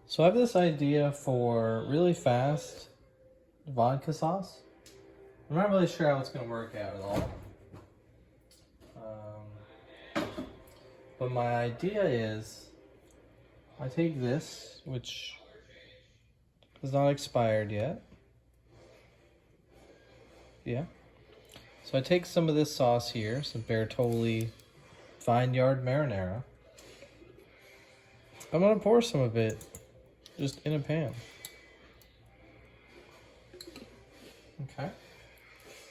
So I have this idea for really fast vodka sauce. I'm not really sure how it's going to work out at all. But my idea is I take this, which is not expired yet. Yeah. So I take some of this sauce here, some Bertolli Vineyard Marinara. I'm going to pour some of it just in a pan. Okay.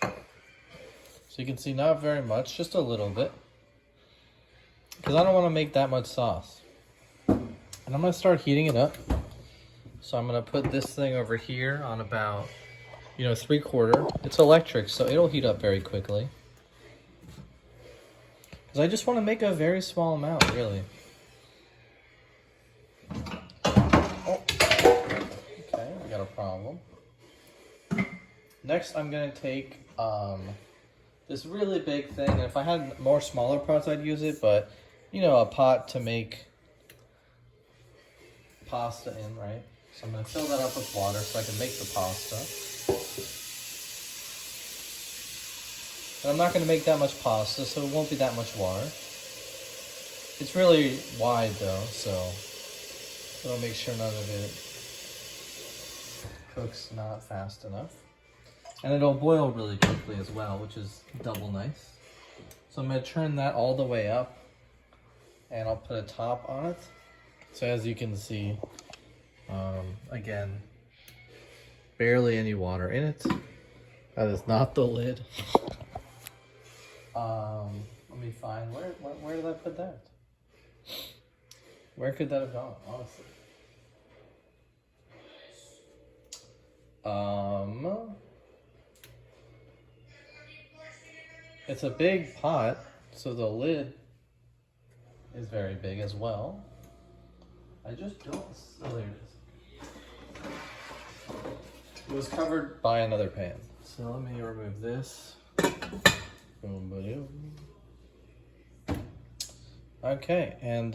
So you can see not very much, just a little bit. Because I don't want to make that much sauce. And I'm going to start heating it up. So I'm going to put this thing over here on about, 3/4. It's electric, so it'll heat up very quickly. Because I just want to make a very small amount, really. Oh, okay, I got a problem. Next, I'm going to take this really big thing. And if I had more smaller pots, I'd use it. But, a pot to make pasta in, right? So I'm going to fill that up with water so I can make the pasta. And I'm not going to make that much pasta, so it won't be that much water. It's really wide, though, so it'll make sure none of it cooks not fast enough. And it'll boil really quickly as well, which is double nice. So I'm going to turn that all the way up, and I'll put a top on it. So as you can see, again, barely any water in it. That is not the lid. Let me find, where did I put that? Where could that have gone, honestly? It's a big pot, so the lid is very big as well. I just don't, oh, there it is. It was covered by another pan. So let me remove this. Boom, boom. Okay, and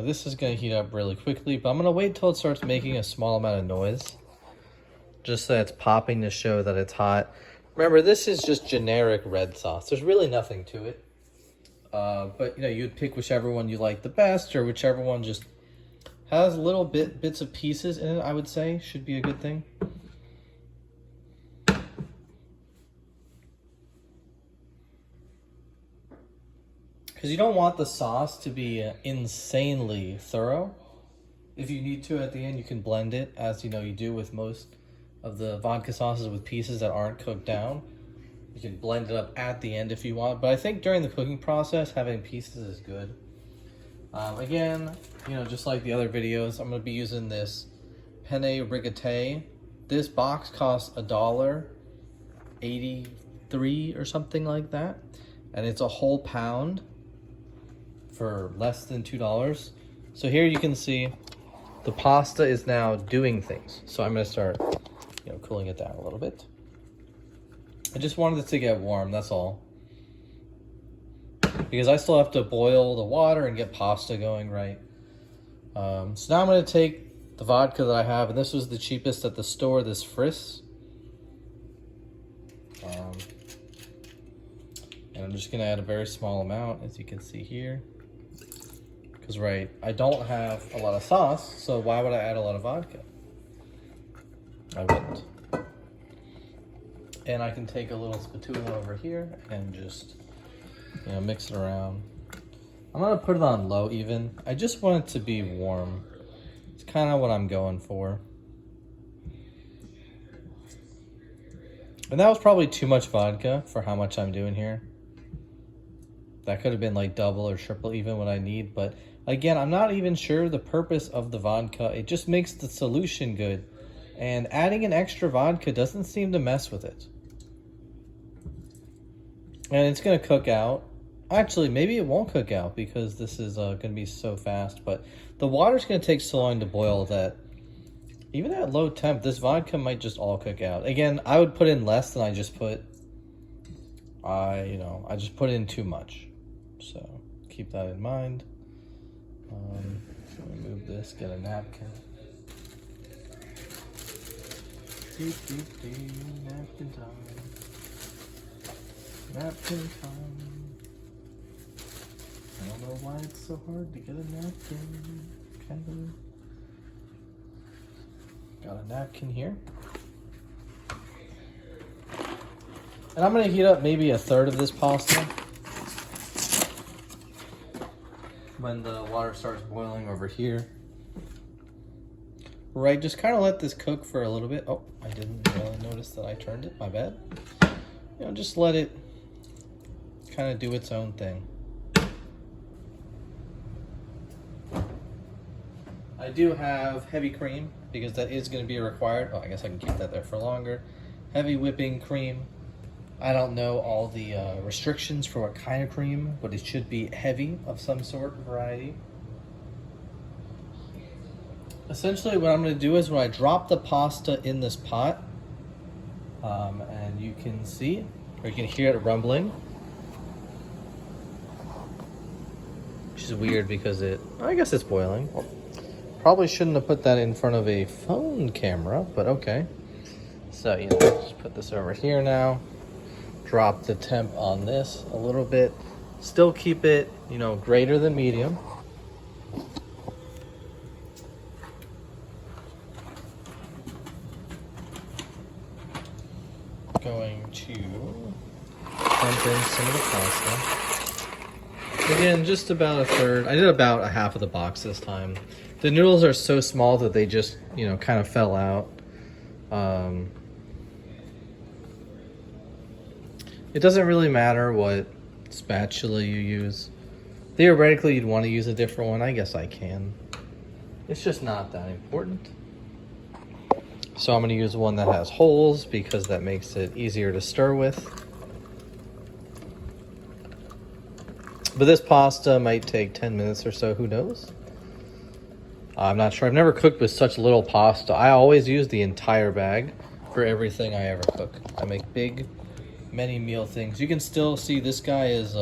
this is gonna heat up really quickly, but I'm gonna wait till it starts making a small amount of noise. Just so it's popping to show that it's hot. Remember, this is just generic red sauce. There's really nothing to it. But you'd pick whichever one you like the best, or whichever one just has little bits of pieces in it, I would say, should be a good thing. Because you don't want the sauce to be insanely thorough. If you need to at the end, you can blend it, as you do with most of the vodka sauces with pieces that aren't cooked down. You can blend it up at the end if you want, but I think during the cooking process, having pieces is good. Again, just like the other videos, I'm going to be using this penne rigate. This box costs $1.83 or something like that, and it's a whole pound for less than $2. So here you can see the pasta is now doing things. So I'm going to start cooling it down a little bit. I just wanted it to get warm, that's all. Because I still have to boil the water and get pasta going right. So now I'm going to take the vodka that I have, and this was the cheapest at the store, this Friss. And I'm just going to add a very small amount, as you can see here. Because, I don't have a lot of sauce, so why would I add a lot of vodka? I wouldn't. And I can take a little spatula over here and just, mix it around. I'm going to put it on low even. I just want it to be warm. It's kind of what I'm going for. And that was probably too much vodka for how much I'm doing here. That could have been like double or triple even what I need. But again, I'm not even sure the purpose of the vodka. It just makes the solution good. And adding an extra vodka doesn't seem to mess with it. And it's going to cook out. Actually, maybe it won't cook out because this is going to be so fast. But the water's going to take so long to boil that even at low temp, this vodka might just all cook out. Again, I would put in less than I just put. I just put in too much. So keep that in mind. Remove this, get a napkin. Napkin time. Napkin time. I don't know why it's so hard to get a napkin. Kind of. Got a napkin here. And I'm gonna heat up maybe a third of this pasta. When the water starts boiling over here. Right, just kind of let this cook for a little bit. Oh, I didn't really notice that I turned it, my bad. You know, just let it kind of do its own thing. I do have heavy cream because that is going to be required. Oh, I guess I can keep that there for longer. Heavy whipping cream. I don't know all the restrictions for what kind of cream, but it should be heavy of some sort, variety. Essentially what I'm going to do is when I drop the pasta in this pot, and you can see, or you can hear it rumbling, which is weird because I guess it's boiling. Probably shouldn't have put that in front of a phone camera, but okay. So, you know, just put this over here now. Drop the temp on this a little bit. Still keep it, you know, greater than medium. Going to dump in some of the pasta. Again, just about a third. I did about a half of the box this time. The noodles are so small that they just, you know, kind of fell out. It doesn't really matter what spatula you use. Theoretically, you'd want to use a different one. I guess I can. It's just not that important. So I'm going to use one that has holes because that makes it easier to stir with. But this pasta might take 10 minutes or so, who knows? I'm not sure. I've never cooked with such little pasta. I always use the entire bag for everything I ever cook. I make many meal things. You can still see this guy is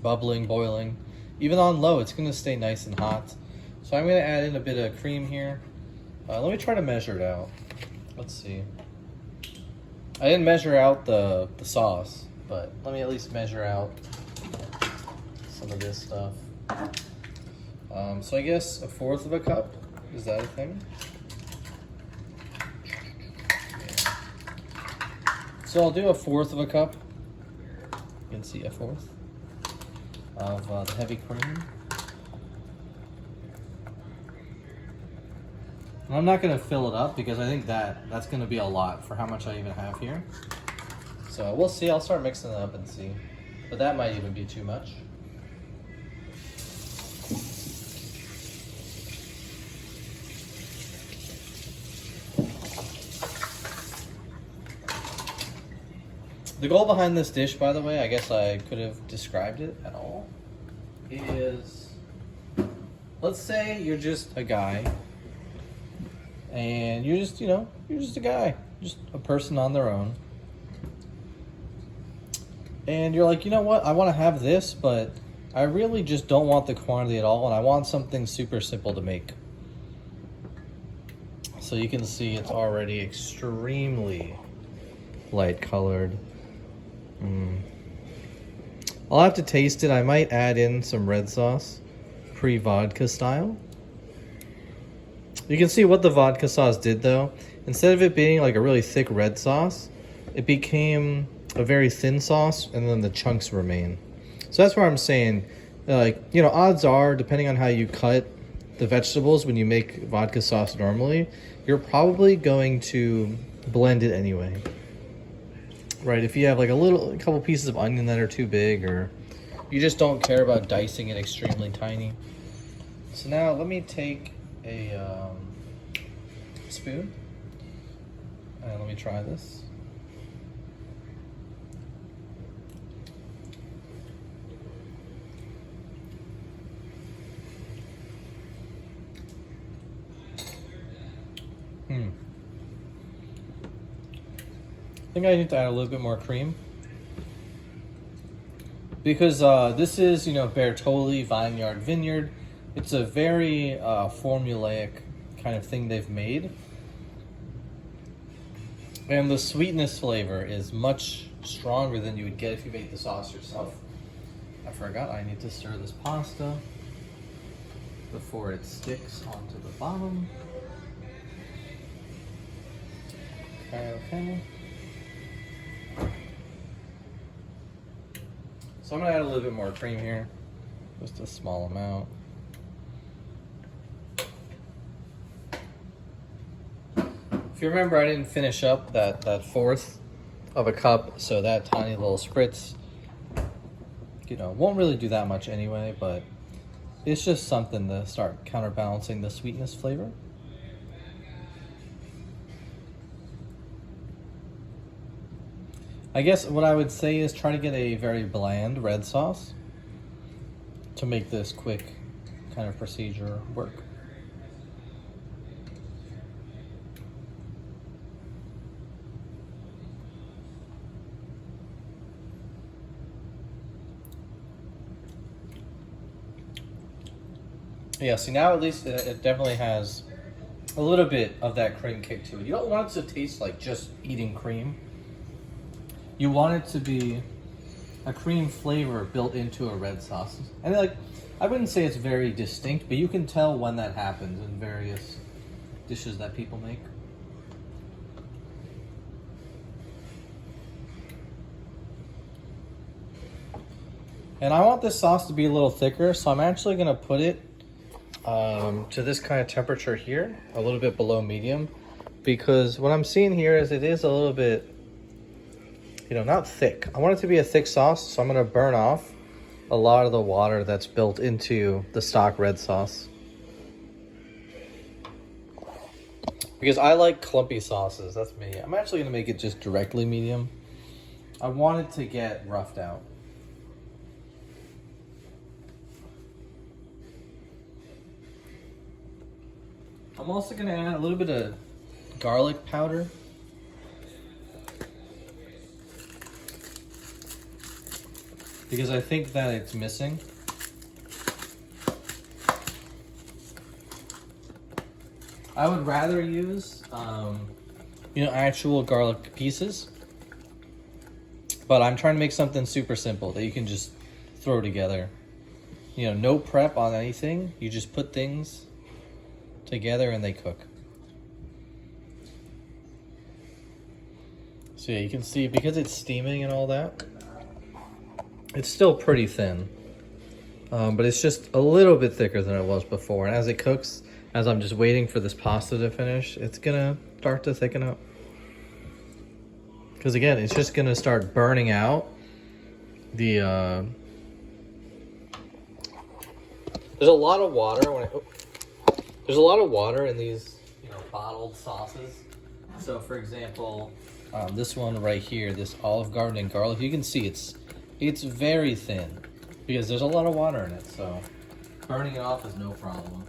bubbling, boiling. Even on low, it's going to stay nice and hot. So I'm going to add in a bit of cream here. Let me try to measure it out. Let's see. I didn't measure out the sauce, but let me at least measure out some of this stuff. So I guess 1/4 of a cup. Is that a thing? Yeah. So I'll do 1/4 of a cup. You can see 1/4 of the heavy cream. And I'm not going to fill it up because I think that's going to be a lot for how much I even have here. So we'll see. I'll start mixing it up and see. But that might even be too much. The goal behind this dish, by the way, I guess I could have described it at all, is, let's say you're just a guy, and you're just, you know, you're just a guy, just a person on their own. And you're like, you know what, I want to have this, but I really just don't want the quantity at all, and I want something super simple to make. So you can see it's already extremely light colored. I'll have to taste it. I might add in some red sauce, pre-vodka style. You can see what the vodka sauce did though. Instead of it being like a really thick red sauce, it became a very thin sauce and then the chunks remain. So that's where I'm saying, like, you know, odds are, depending on how you cut the vegetables when you make vodka sauce normally, you're probably going to blend it anyway. Right, if you have like a couple pieces of onion that are too big, or you just don't care about dicing it extremely tiny. So now let me take a spoon and let me try this. I think I need to add a little bit more cream because this is, you know, Bertolli Vineyard Vineyard. It's a very formulaic kind of thing they've made. And the sweetness flavor is much stronger than you would get if you made the sauce yourself. I forgot I need to stir this pasta before it sticks onto the bottom. Okay. So I'm gonna add a little bit more cream here, just a small amount. If you remember, I didn't finish up that fourth of a cup, so that tiny little spritz, won't really do that much anyway, but it's just something to start counterbalancing the sweetness flavor. I guess what I would say is try to get a very bland red sauce to make this quick kind of procedure work. Yeah, see now at least it definitely has a little bit of that cream kick to it. You don't want it to taste like just eating cream. You want it to be a cream flavor built into a red sauce. And I wouldn't say it's very distinct, but you can tell when that happens in various dishes that people make. And I want this sauce to be a little thicker, so I'm actually gonna put it to this kind of temperature here, a little bit below medium, because what I'm seeing here is it is a little bit, not thick. I want it to be a thick sauce, so I'm gonna burn off a lot of the water that's built into the stock red sauce. Because I like clumpy sauces, that's me. I'm actually gonna make it just directly medium. I want it to get roughed out. I'm also gonna add a little bit of garlic powder. Because I think that it's missing. I would rather use, actual garlic pieces. But I'm trying to make something super simple that you can just throw together. No prep on anything. You just put things together and they cook. So yeah, you can see because it's steaming and all that, it's still pretty thin, but it's just a little bit thicker than it was before. And as it cooks, as I'm just waiting for this pasta to finish, it's gonna start to thicken up. Because again, it's just gonna start burning out the, there's a lot of water there's a lot of water in these, bottled sauces. So for example, this one right here, this Olive Garden and garlic, you can see it's very thin because there's a lot of water in it. So burning it off is no problem.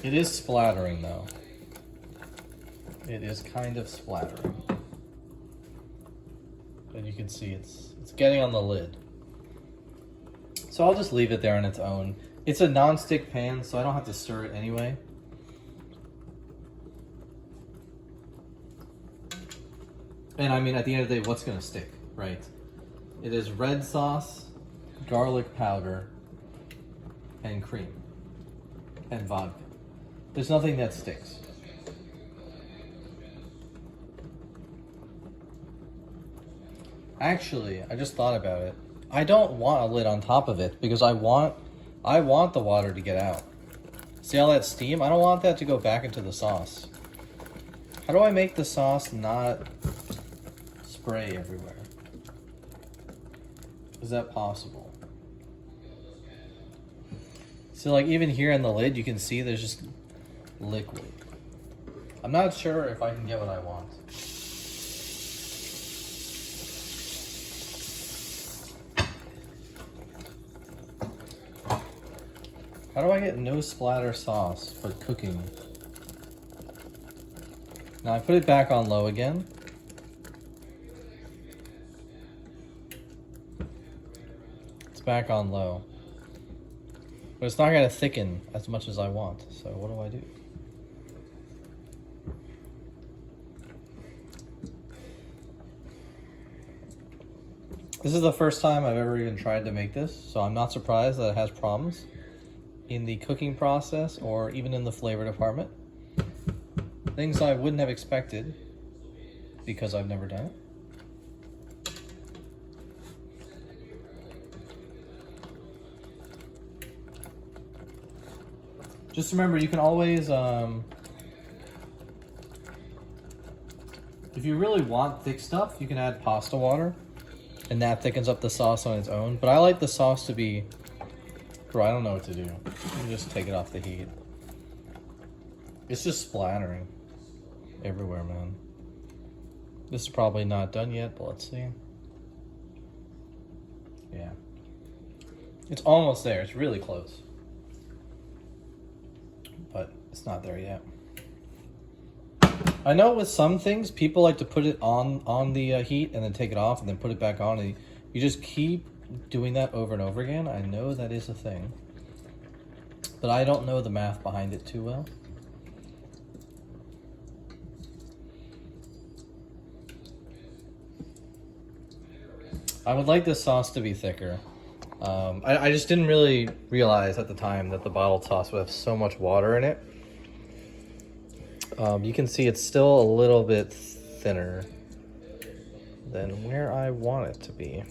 It is splattering though. It is kind of splattering. And you can see it's getting on the lid. So I'll just leave it there on its own. It's a non-stick pan, so I don't have to stir it anyway. And I mean, at the end of the day, what's gonna stick, right? It is red sauce, garlic powder, and cream, and vodka. There's nothing that sticks. Actually, I just thought about it. I don't want a lid on top of it because I want the water to get out. See all that steam? I don't want that to go back into the sauce. How do I make the sauce not spray everywhere? Is that possible? So even here in the lid, you can see there's just liquid. I'm not sure if I can get what I want. How do I get no splatter sauce for cooking? Now I put it back on low again. It's back on low. But it's not going to thicken as much as I want. So what do I do? This is the first time I've ever even tried to make this, so I'm not surprised that it has problems in the cooking process or even in the flavor department. Things I wouldn't have expected because I've never done it. Just remember, you can always, if you really want thick stuff, you can add pasta water, and that thickens up the sauce on its own. But I like the sauce to be, bro, I don't know what to do. You just take it off the heat. It's just splattering everywhere, man. This is probably not done yet, but let's see. Yeah. It's almost there. It's really close. But it's not there yet. I know with some things, people like to put it on the heat and then take it off and then put it back on. And you just keep doing that over and over again. I know that is a thing. But I don't know the math behind it too well. I would like this sauce to be thicker. I just didn't really realize at the time that the bottled sauce would have so much water in it. You can see it's still a little bit thinner than where I want it to be.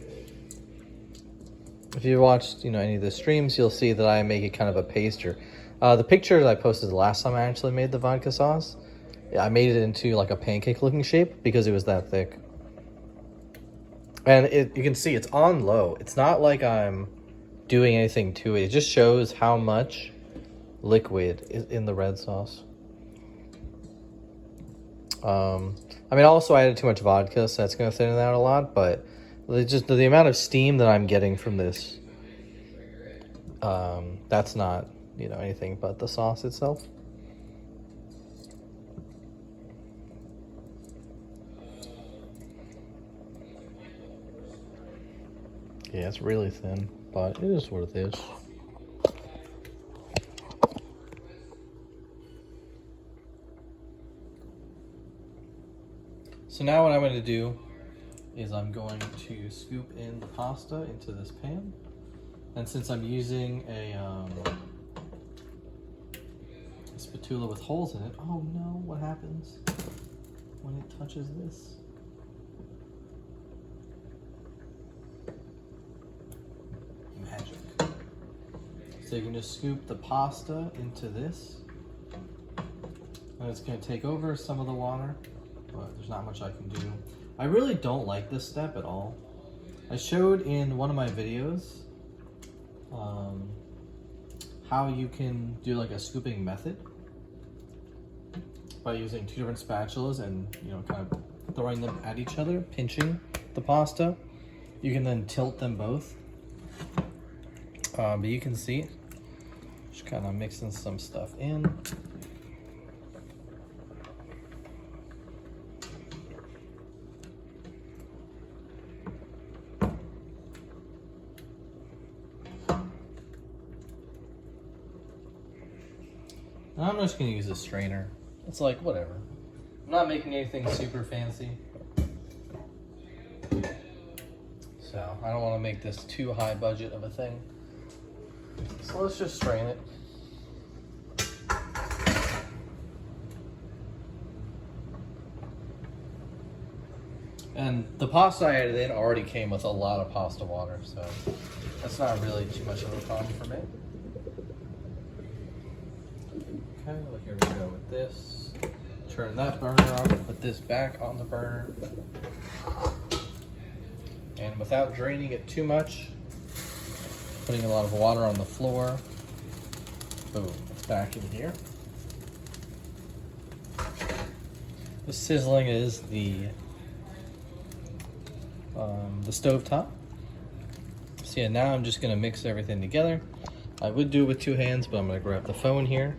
If you watched, any of the streams, you'll see that I make it kind of a paster. The picture that I posted the last time I actually made the vodka sauce, I made it into like a pancake looking shape because it was that thick. And you can see it's on low. It's not like I'm doing anything to it. It just shows how much liquid is in the red sauce. Also I added too much vodka, so that's going to thin it out a lot, but just the amount of steam that I'm getting from this, that's not, anything but the sauce itself. Yeah, it's really thin, but it is what it is. So now what I'm going to do is I'm going to scoop in the pasta into this pan. And since I'm using a spatula with holes in it, oh no, what happens when it touches this? Magic. So you can just scoop the pasta into this. And it's going to take over some of the water, but there's not much I can do. I really don't like this step at all. I showed in one of my videos how you can do like a scooping method by using two different spatulas and kind of throwing them at each other, pinching the pasta. You can then tilt them both. But you can see, just kind of mixing some stuff in. And I'm just gonna use a strainer. It's like, whatever. I'm not making anything super fancy. So I don't want to make this too high budget of a thing. So let's just strain it. And the pasta I added in already came with a lot of pasta water, so that's not really too much of a problem for me. Okay, well, here we go with this. Turn that burner off and put this back on the burner. And without draining it too much, putting a lot of water on the floor. Boom, it's back in here. The sizzling is the stove top. So yeah, now I'm just gonna mix everything together. I would do it with two hands, but I'm gonna grab the phone here.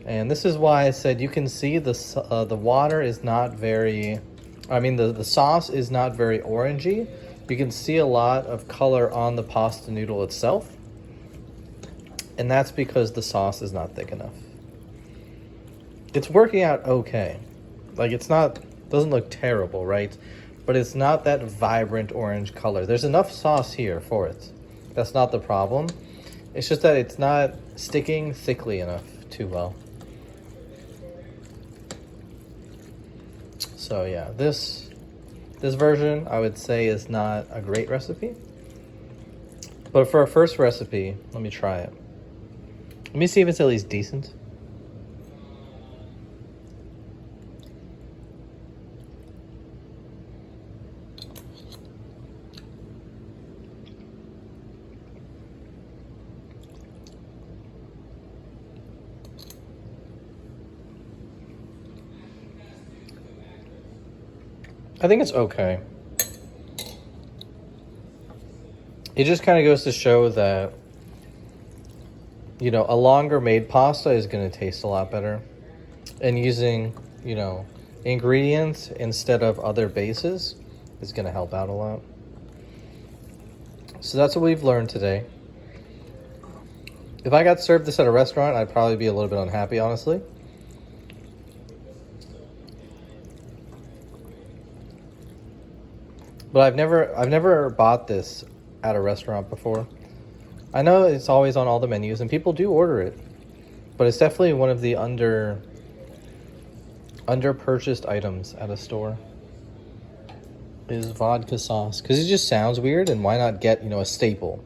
And this is why I said you can see the water is not very, the sauce is not very orangey. You can see a lot of color on the pasta noodle itself. And that's because the sauce is not thick enough. It's working out okay. Like, it's not, doesn't look terrible, right? but it's not that vibrant orange color. There's enough sauce here for it. That's not the problem. It's just that it's not sticking thickly enough too well. So yeah, this version I would say is not a great recipe. But for our first recipe, let me try it. Let me see if it's at least decent. I think it's okay. It just kind of goes to show that, you know, a longer made pasta is going to taste a lot better. And using, you know, ingredients instead of other bases is going to help out a lot. So that's what we've learned today. If I got served this at a restaurant, I'd probably be a little bit unhappy, honestly. But I've never bought this at a restaurant before. I know it's always on all the menus and people do order it, but it's definitely one of the under purchased items at a store is vodka sauce, because it just sounds weird, and why not get, you know, a staple?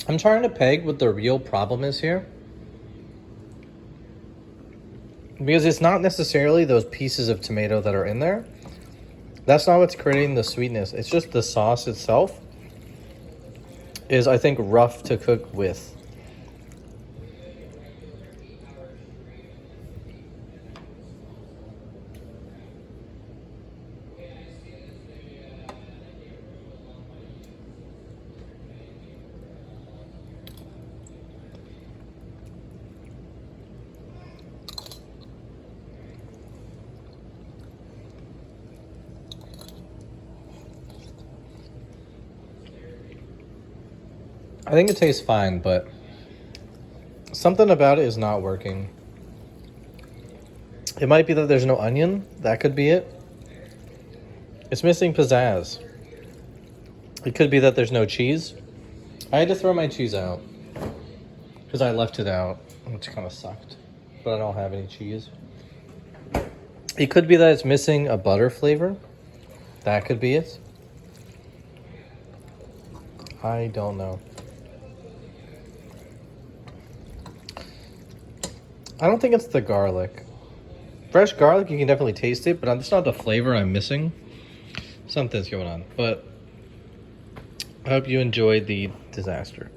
I'm trying to peg what the real problem is here. Because it's not necessarily those pieces of tomato that are in there. That's not what's creating the sweetness. It's just the sauce itself is, I think, rough to cook with. I think it tastes fine, but something about it is not working. It might be that there's no onion. That could be it. It's missing pizzazz. It could be that there's no cheese. I had to throw my cheese out because I left it out, which kind of sucked. But I don't have any cheese. It could be that it's missing a butter flavor. That could be it. I don't know. I don't think it's the garlic. Fresh garlic, you can definitely taste it, but it's not the flavor I'm missing. Something's going on. But I hope you enjoyed the disaster.